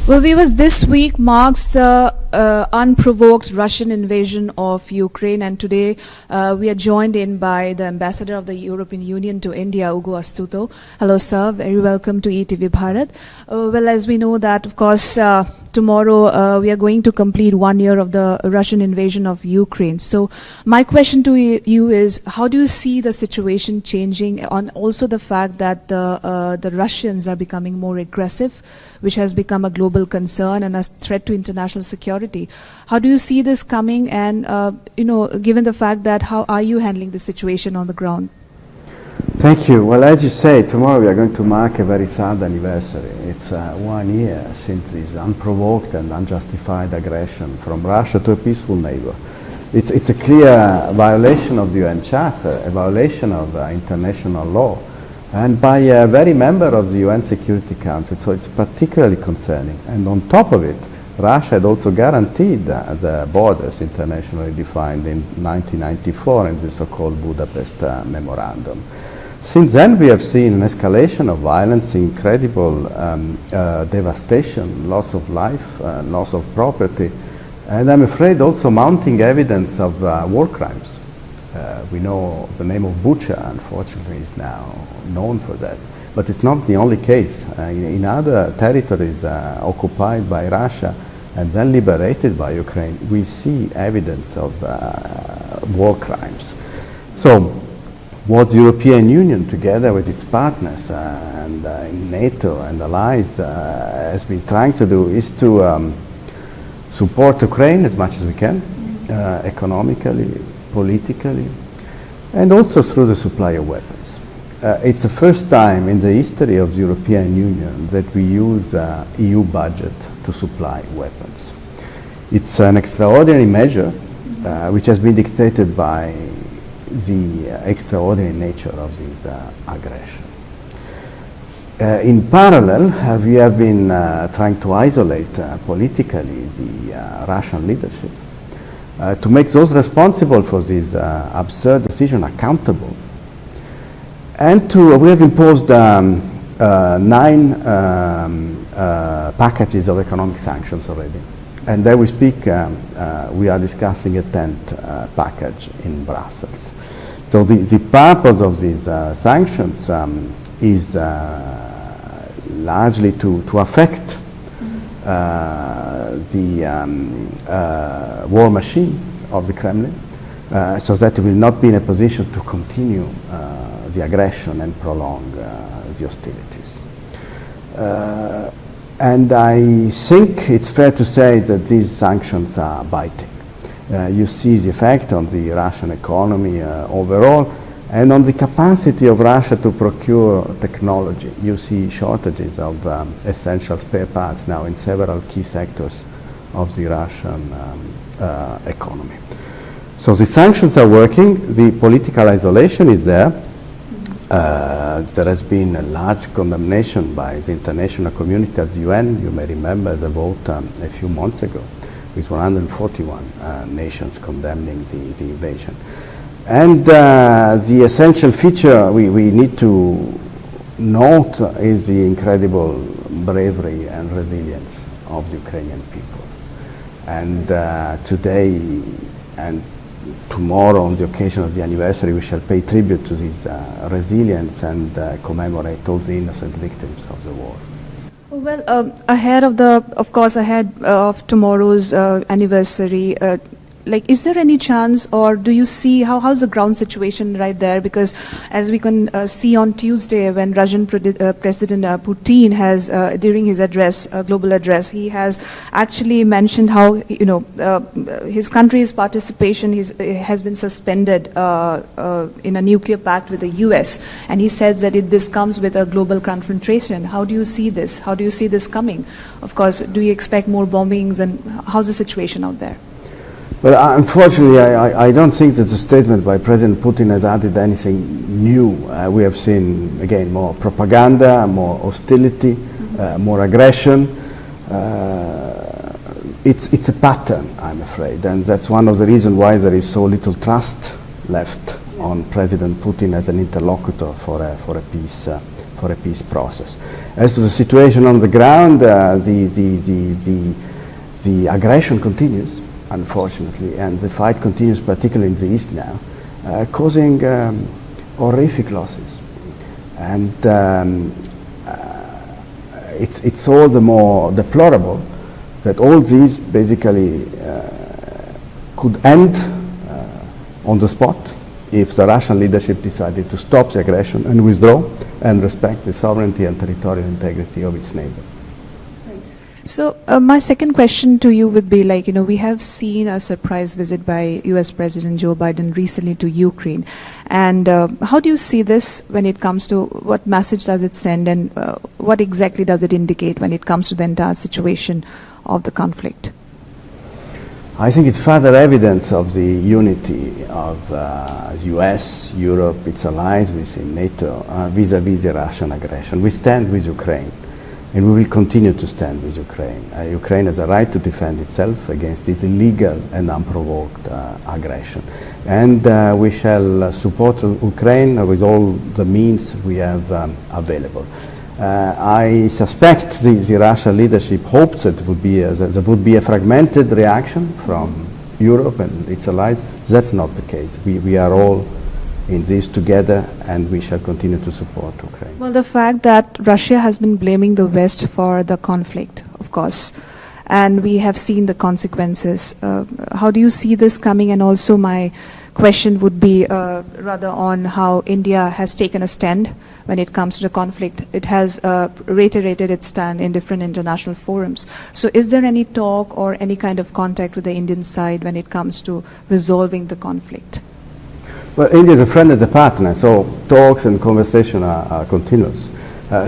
Well, viewers, this week marks the unprovoked Russian invasion of Ukraine, and today we are joined in by the Ambassador of the European Union to India, Ugo Astuto. Hello, sir. Very welcome to ETV Bharat. Well, as we know that, of course, tomorrow we are going to complete 1 year of the Russian invasion of Ukraine. So my question to you is, how do you see the situation changing, on also the fact that the Russians are becoming more aggressive, which has become a global concern and a threat to international security? How do you see this coming, and given the fact that, how are you handling the situation on the ground? Thank you. Well, as you say, tomorrow we are going to mark a very sad anniversary. It's 1 year since this unprovoked and unjustified aggression from Russia to a peaceful neighbor. It's a clear violation of the UN Charter, a violation of international law, and by a very member of the UN Security Council, so it's particularly concerning. And on top of it, Russia had also guaranteed the borders internationally defined in 1994 in the so-called Budapest Memorandum. Since then, we have seen an escalation of violence, incredible devastation, loss of life, loss of property, and I'm afraid also mounting evidence of war crimes. We know the name of Bucha, unfortunately, is now known for that. But it's not the only case. In other territories occupied by Russia and then liberated by Ukraine, we see evidence of war crimes. So what the European Union, together with its partners and in NATO and allies, has been trying to do is to support Ukraine as much as we can, economically, politically, and also through the supply of weapons. It's the first time in the history of the European Union that we use EU budget to supply weapons. It's an extraordinary measure which has been dictated by the extraordinary nature of this aggression. In parallel, we have been trying to isolate politically the Russian leadership, to make those responsible for this absurd decision accountable. And we have imposed 9 packages of economic sanctions already. And there we speak, we are discussing a 10th package in Brussels. So the purpose of these sanctions is largely to affect the war machine of the Kremlin, so that it will not be in a position to continue the aggression and prolong the hostilities. And I think it's fair to say that these sanctions are biting. You see the effect on the Russian economy overall, and on the capacity of Russia to procure technology. You see shortages of essential spare parts now in several key sectors of the Russian economy. So the sanctions are working, the political isolation is there. There has been a large condemnation by the international community at the UN. You may remember the vote a few months ago, with 141 nations condemning the invasion. And the essential feature we need to note is the incredible bravery and resilience of the Ukrainian people. And today and tomorrow, on the occasion of the anniversary, we shall pay tribute to this resilience and commemorate all the innocent victims of the war. Well, ahead of tomorrow's anniversary, is there any chance, or do you see how's the ground situation right there? Because as we can see on Tuesday, when Russian President Putin has, during his address, global address, he has actually mentioned how his country's participation has been suspended in a nuclear pact with the US, and he said that this comes with a global confrontation. How do you see this? How do you see this coming? Of course, do you expect more bombings, and how's the situation out there? Well, unfortunately, I don't think that the statement by President Putin has added anything new. We have seen, again, more propaganda, more hostility, more aggression. It's a pattern, I'm afraid, and that's one of the reasons why there is so little trust left on President Putin as an interlocutor for a peace for a peace process. As to the situation on the ground, the aggression continues, unfortunately, and the fight continues, particularly in the east now, causing horrific losses. And it's all the more deplorable that all these basically could end on the spot if the Russian leadership decided to stop the aggression and withdraw and respect the sovereignty and territorial integrity of its neighbor. So my second question to you would be, like, we have seen a surprise visit by US President Joe Biden recently to Ukraine. And how do you see this when it comes to what message does it send, and what exactly does it indicate when it comes to the entire situation of the conflict? I think it's further evidence of the unity of the US, Europe, its allies within NATO, vis-à-vis the Russian aggression. We stand with Ukraine. And we will continue to stand with Ukraine. Ukraine has a right to defend itself against this illegal and unprovoked aggression. And we shall support Ukraine with all the means we have available. I suspect the Russian leadership hopes that there would be a fragmented reaction from Europe and its allies. That's not the case. We are all in this together, and we shall continue to support Ukraine. Well, the fact that Russia has been blaming the West for the conflict, of course, and we have seen the consequences. How do you see this coming? And also my question would be rather on how India has taken a stand when it comes to the conflict. It has reiterated its stand in different international forums. So is there any talk or any kind of contact with the Indian side when it comes to resolving the conflict? Well, India is a friend and a partner, so talks and conversation are continuous.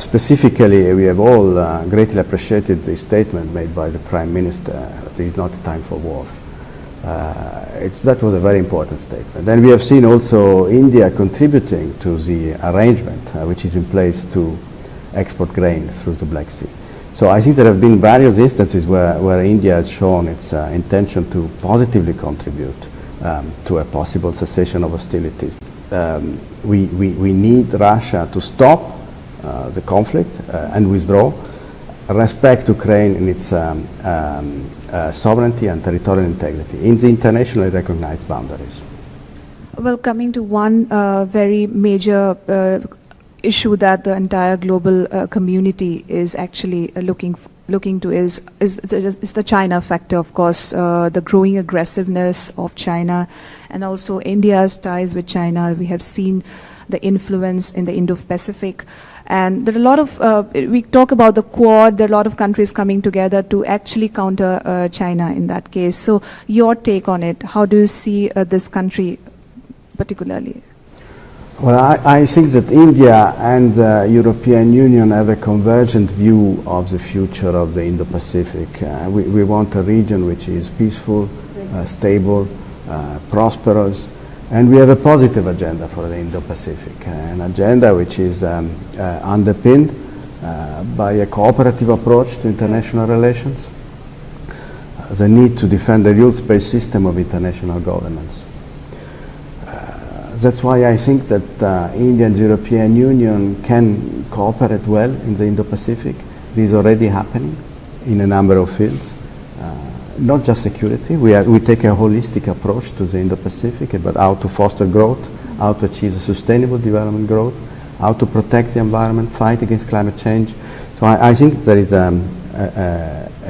Specifically, we have all greatly appreciated the statement made by the Prime Minister that it is not a time for war. That was a very important statement. Then we have seen also India contributing to the arrangement which is in place to export grain through the Black Sea. So I think there have been various instances where India has shown its intention to positively contribute to a possible cessation of hostilities. We need Russia to stop the conflict and withdraw, respect Ukraine in its sovereignty and territorial integrity in the internationally recognized boundaries. Well, coming to one very major issue that the entire global community is actually looking to is the China factor, of course, the growing aggressiveness of China, and also India's ties with China. We have seen the influence in the Indo-Pacific, and there are a lot of, we talk about the Quad, there are a lot of countries coming together to actually counter China in that case. So your take on it, how do you see this country particularly? Well, I think that India and the European Union have a convergent view of the future of the Indo-Pacific. We want a region which is peaceful, stable, prosperous, and we have a positive agenda for the Indo-Pacific, an agenda which is underpinned by a cooperative approach to international relations, the need to defend the rules-based system of international governance. That's why I think that India and the European Union can cooperate well in the Indo-Pacific. This is already happening in a number of fields, not just security. We take a holistic approach to the Indo-Pacific about how to foster growth, how to achieve sustainable development growth, how to protect the environment, fight against climate change. So I think there is a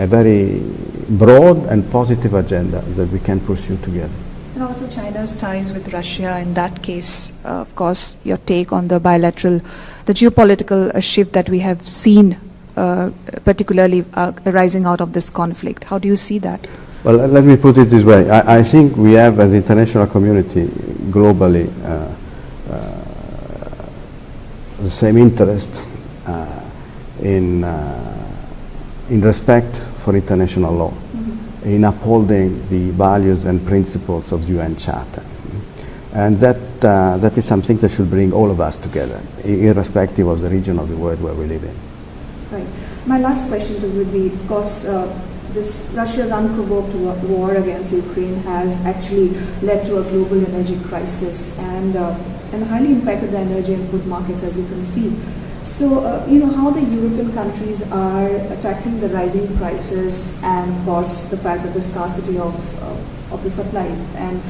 very broad and positive agenda that we can pursue together. And also China's ties with Russia. In that case, of course, your take on the bilateral, the geopolitical shift that we have seen, particularly arising out of this conflict. How do you see that? Well, let me put it this way. I think we have, as the international community, globally, the same interest in respect for international law, in upholding the values and principles of the UN Charter. And that is something that should bring all of us together, irrespective of the region of the world where we live in. Right. My last question to you would be, of course, this Russia's unprovoked war against Ukraine has actually led to a global energy crisis and highly impacted the energy and food markets, as you can see. So, how the European countries are tackling the rising prices and, of course, the fact that the scarcity of the supplies, and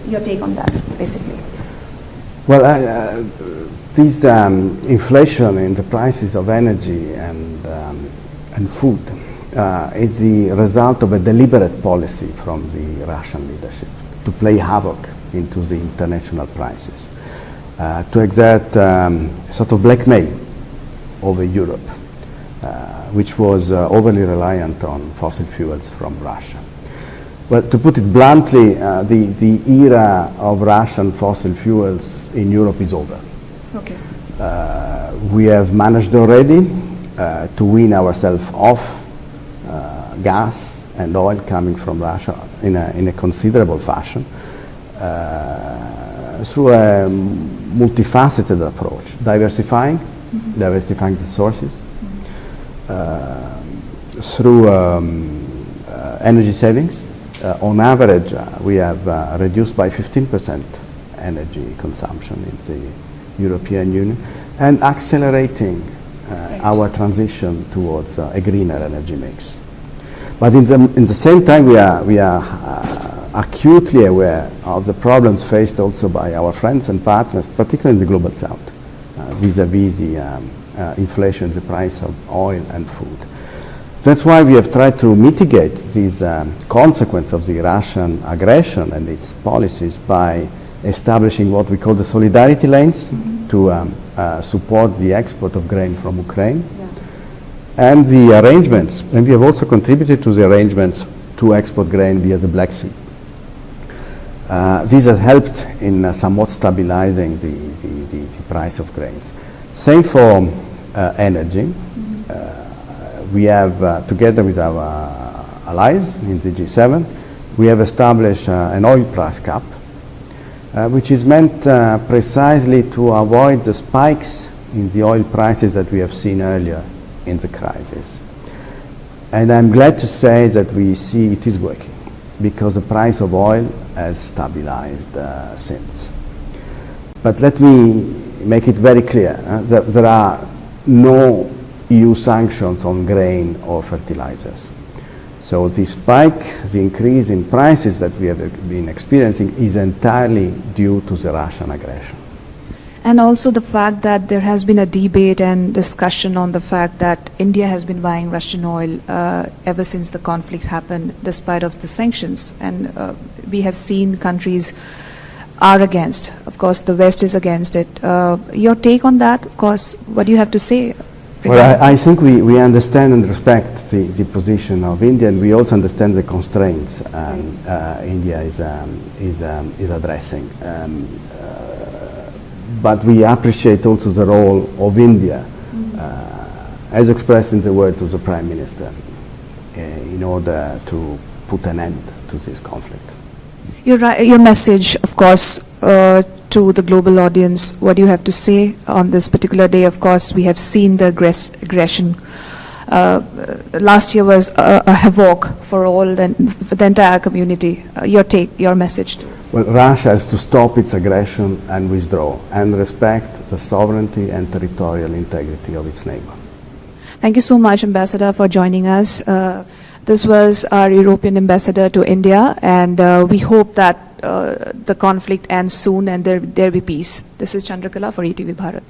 your take on that, basically. Well, this inflation in the prices of energy and food is the result of a deliberate policy from the Russian leadership to play havoc into the international prices, to exert sort of blackmail over Europe, which was overly reliant on fossil fuels from Russia. Well, to put it bluntly, the era of Russian fossil fuels in Europe is over. Okay. We have managed already to wean ourselves off gas and oil coming from Russia in a considerable fashion through a multifaceted approach, diversifying the sources, through energy savings. On average, we have reduced by 15% energy consumption in the European Union, and accelerating our transition towards a greener energy mix. But in the same time, we are acutely aware of the problems faced also by our friends and partners, particularly in the global south, vis-à-vis the inflation, the price of oil and food. That's why we have tried to mitigate these consequences of the Russian aggression and its policies by establishing what we call the solidarity lanes to support the export of grain from Ukraine, and the arrangements, and we have also contributed to the arrangements to export grain via the Black Sea. These have helped in somewhat stabilizing the price of grains. Same for energy. We have, together with our allies in the G7, we have established an oil price cap, which is meant precisely to avoid the spikes in the oil prices that we have seen earlier in the crisis. And I'm glad to say that we see it is working, because the price of oil has stabilized since. But let me make it very clear that there are no EU sanctions on grain or fertilizers. So the spike, the increase in prices that we have been experiencing is entirely due to the Russian aggression. And also the fact that there has been a debate and discussion on the fact that India has been buying Russian oil ever since the conflict happened, despite of the sanctions. And we have seen countries are against. Of course, the West is against it. Your take on that, of course, what do you have to say? Well, I think we understand and respect the position of India, and we also understand the constraints India is addressing. But we appreciate also the role of India, as expressed in the words of the Prime Minister, in order to put an end to this conflict. Your message, of course, to the global audience, what do you have to say on this particular day? Of course, we have seen the aggression. Last year was a havoc for for the entire community. Your take, your message. Well, Russia has to stop its aggression and withdraw, and respect the sovereignty and territorial integrity of its neighbor. Thank you so much, Ambassador, for joining us. This was our European ambassador to India, and we hope that the conflict ends soon and there be peace. This is Chandrakala for ETV Bharat.